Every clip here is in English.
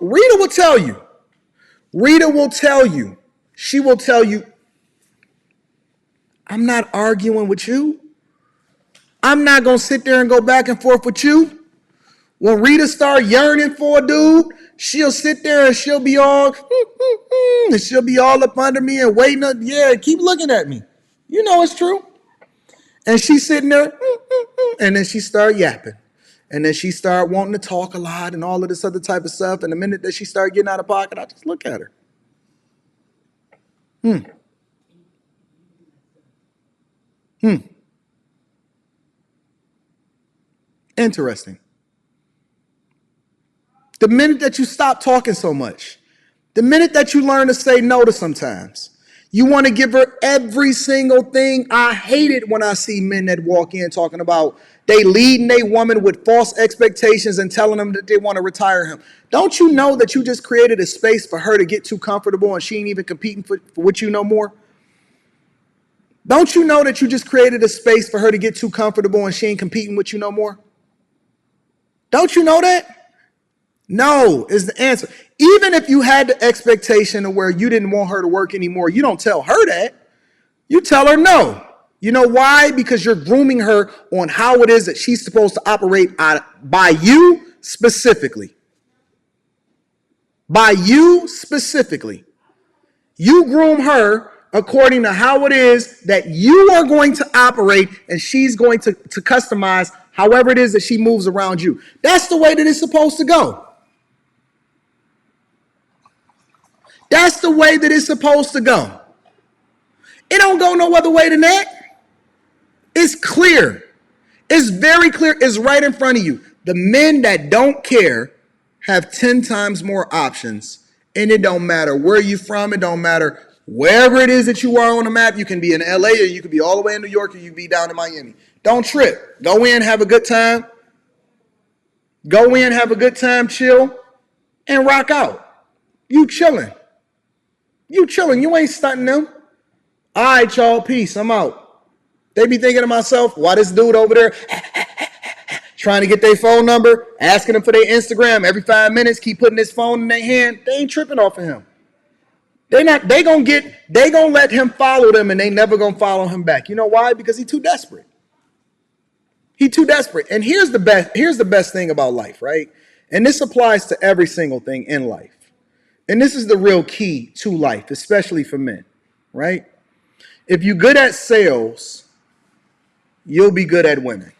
Rita will tell you. Rita will tell you. She will tell you, I'm not arguing with you. I'm not going to sit there and go back and forth with you. When Rita start yearning for a dude, she'll sit there and she'll be all, and she'll be all up under me and waiting. Yeah, keep looking at me. You know it's true. And she's sitting there, and then she start yapping. And then she start wanting to talk a lot and all of this other type of stuff. And the minute that she start getting out of pocket, I just look at her. Interesting. The minute that you stop talking so much, the minute that you learn to say no to sometimes, you want to give her every single thing. I hate it when I see men that walk in talking about they leading a woman with false expectations and telling them that they want to retire him. Don't you know that you just created a space for her to get too comfortable and she ain't even competing for what you no more? Don't you know that you just created a space for her to get too comfortable and she ain't competing with you no more? Don't you know that? No is the answer. Even if you had the expectation of where you didn't want her to work anymore, you don't tell her that. You tell her no. You know why? Because you're grooming her on how it is that she's supposed to operate by you specifically. By you specifically. You groom her according to how it is that you are going to operate, and she's going to customize however it is that she moves around you. That's the way that it's supposed to go. That's the way that it's supposed to go. It don't go no other way than that. It's clear. It's very clear. It's right in front of you. The men that don't care have 10 times more options, and it don't matter where you're from. It don't matter wherever it is that you are on the map. You can be in LA, or you could be all the way in New York, or you can be down in Miami. Don't trip. Go in, have a good time. Go in, have a good time, chill, and rock out. You chilling. You chilling. You ain't stunting them. All right, y'all. Peace. I'm out. They be thinking to myself, why this dude over there trying to get their phone number, asking them for their Instagram every 5 minutes, keep putting his phone in their hand. They ain't tripping off of him. They gonna let him follow them, and they never gonna follow him back. You know why? Because he's too desperate. He's too desperate. And here's the best thing about life, right? And this applies to every single thing in life. And this is the real key to life, especially for men, right? If you're good at sales, you'll be good at women.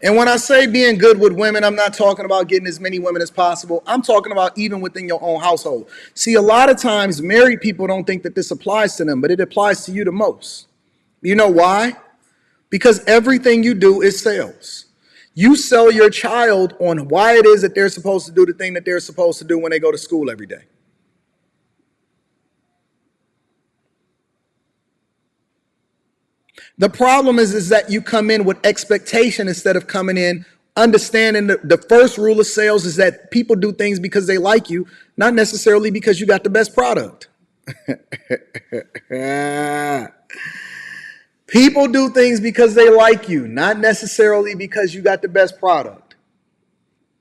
And when I say being good with women, I'm not talking about getting as many women as possible. I'm talking about even within your own household. See, a lot of times married people don't think that this applies to them, but it applies to you the most. You know why? Because everything you do is sales. You sell your child on why it is that they're supposed to do the thing that they're supposed to do when they go to school every day. The problem is that you come in with expectation instead of coming in understanding the first rule of sales is that people do things because they like you, not necessarily because you got the best product. People do things because they like you, not necessarily because you got the best product.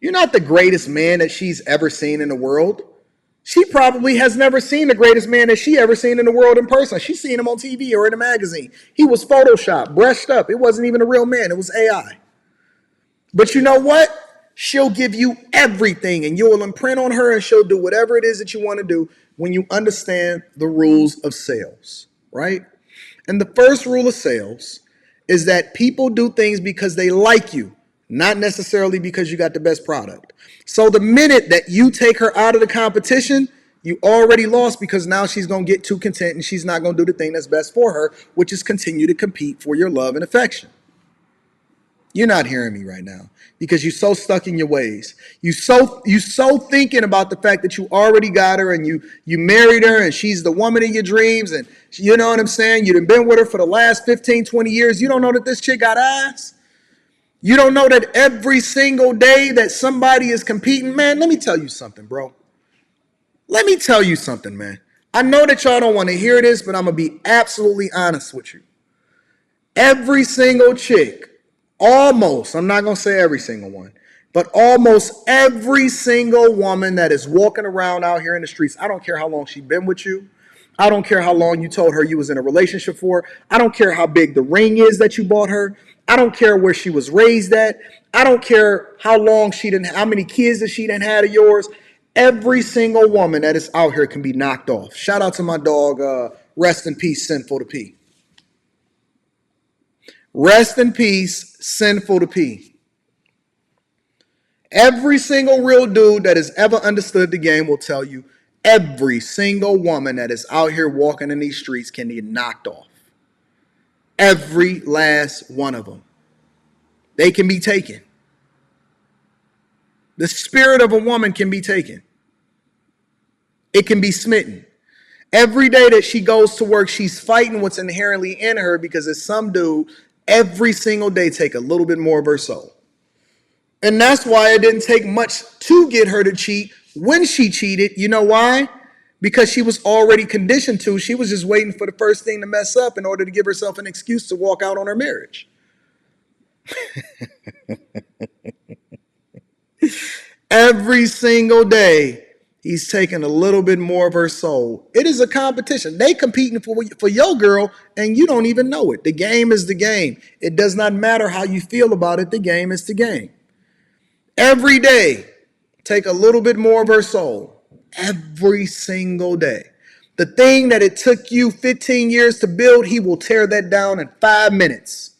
You're not the greatest man that she's ever seen in the world. She probably has never seen the greatest man that she ever seen in the world in person. She's seen him on TV or in a magazine. He was photoshopped, brushed up. It wasn't even a real man. It was AI. But you know what? She'll give you everything, and you'll imprint on her, and she'll do whatever it is that you want to do when you understand the rules of sales, right? And the first rule of sales is that people do things because they like you, not necessarily because you got the best product. So the minute that you take her out of the competition, you already lost, because now she's going to get too content and she's not going to do the thing that's best for her, which is continue to compete for your love and affection. You're not hearing me right now because you're so stuck in your ways. You so thinking about the fact that you already got her and you married her and she's the woman of your dreams, and you know what I'm saying? You've been with her for the last 15, 20 years. You don't know that this chick got ass. You don't know that every single day that somebody is competing. Man, let me tell you something, bro. Let me tell you something, man. I know that y'all don't want to hear this, but I'm going to be absolutely honest with you. Every single chick, almost, I'm not going to say every single one, But almost every single woman that is walking around out here in the streets, I don't care how long she's been with you. I don't care how long you told her you was in a relationship for. I don't care how big the ring is that you bought her. I don't care where she was raised at. I don't care how long how many kids that she done had of yours. Every single woman that is out here can be knocked off. Shout out to my dog, rest in peace, Sinful to Pee. Rest in peace, Sinful to Pee. Every single real dude that has ever understood the game will tell you every single woman that is out here walking in these streets can get knocked off. Every last one of them. They can be taken. The spirit of a woman can be taken. It can be smitten. Every day that she goes to work, she's fighting what's inherently in her because it's some dude every single day take a little bit more of her soul. And that's why it didn't take much to get her to cheat when she cheated. You know why? Because she was already conditioned to. She was just waiting for the first thing to mess up in order to give herself an excuse to walk out on her marriage. Every single day, he's taking a little bit more of her soul. It is a competition. They competing for your girl, and you don't even know it. The game is the game. It does not matter how you feel about it. The game is the game. Every day, take a little bit more of her soul. Every single day. The thing that it took you 15 years to build, he will tear that down in 5 minutes.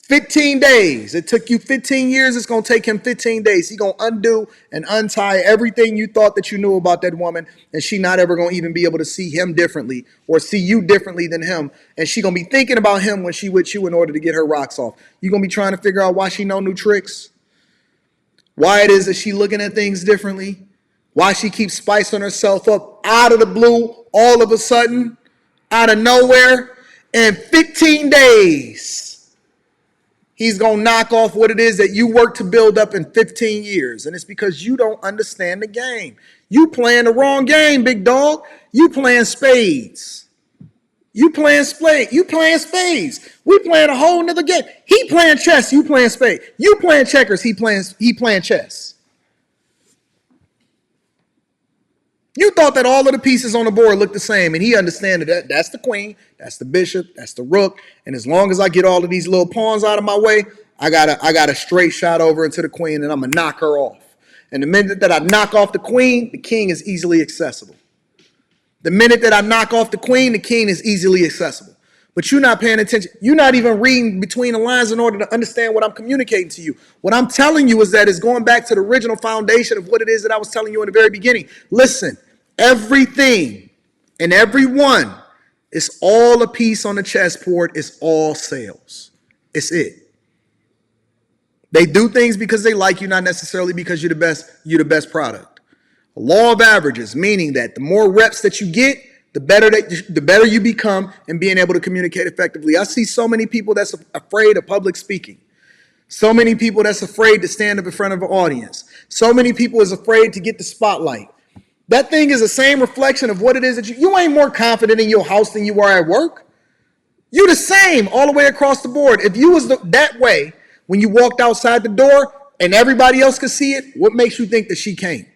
15 days. It took you 15 years. It's going to take him 15 days. He's going to undo and untie everything you thought that you knew about that woman, and she not ever going to even be able to see him differently or see you differently than him. And she going to be thinking about him when she with you in order to get her rocks off. You're going to be trying to figure out why she know new tricks, why it is that she looking at things differently, why she keeps spicing herself up out of the blue, all of a sudden, out of nowhere. In 15 days, he's going to knock off what it is that you worked to build up in 15 years. And it's because you don't understand the game. You playing the wrong game, big dog. You playing spades. You playing spades. We playing a whole nother game. He playing chess. You playing spades. You playing checkers. He playing chess. You thought that all of the pieces on the board looked the same, and he understands that that's the queen, that's the bishop, that's the rook, and as long as I get all of these little pawns out of my way, I got a straight shot over into the queen, and I'm gonna knock her off. And the minute that I knock off the queen, the king is easily accessible. The minute that I knock off the queen, the king is easily accessible. But you're not paying attention. You're not even reading between the lines in order to understand what I'm communicating to you. What I'm telling you is that it's going back to the original foundation of what it is that I was telling you in the very beginning. Listen, everything and everyone is all a piece on the chessboard. It's all sales. It's it. They do things because they like you, not necessarily because you're the best product. A law of averages, meaning that the more reps that you get, the better you become in being able to communicate effectively. I see so many people that's afraid of public speaking. So many people that's afraid to stand up in front of an audience. So many people is afraid to get the spotlight. That thing is the same reflection of what it is that you ain't more confident in your house than you are at work. You the same all the way across the board. If you was that way when you walked outside the door and everybody else could see it, what makes you think that she can't?